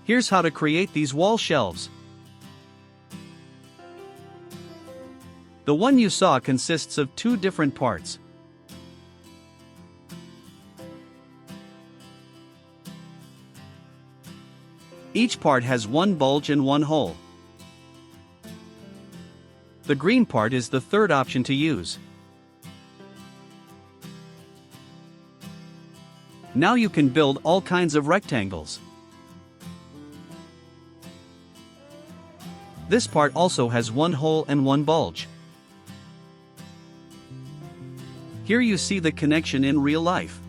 Here's how to create these wall shelves. The one you saw consists of two different parts. Each part has one bulge and one hole. The green part is the third option to use. Now you can build all kinds of rectangles. This part also has one hole and one bulge. Here you see the connection in real life.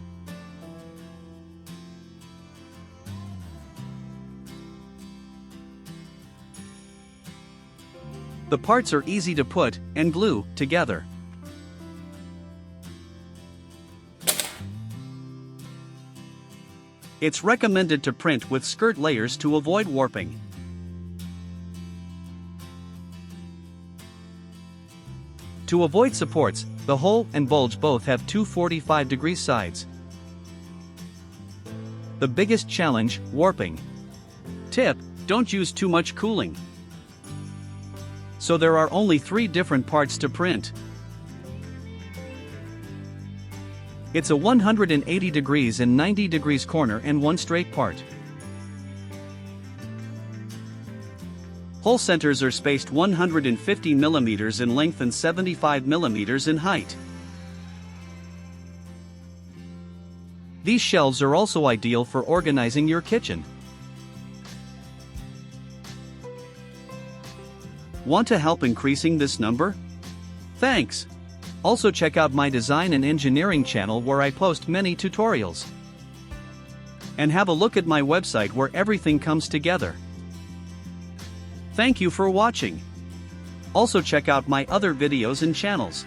The parts are easy to put and glue together. It's recommended to print with skirt layers to avoid warping. To avoid supports, the hole and bulge both have two 45-degree sides. The biggest challenge, warping. Tip: don't use too much cooling. So there are only 3 different parts to print. It's a 180 degrees and 90 degrees corner and one straight part. Hole centers are spaced 150 millimeters in length and 75 millimeters in height. These shelves are also ideal for organizing your kitchen. Want to help increasing this number? Thanks! Also check out my design and engineering channel where I post many tutorials. And have a look at my website where everything comes together. Thank you for watching. Also check out my other videos and channels.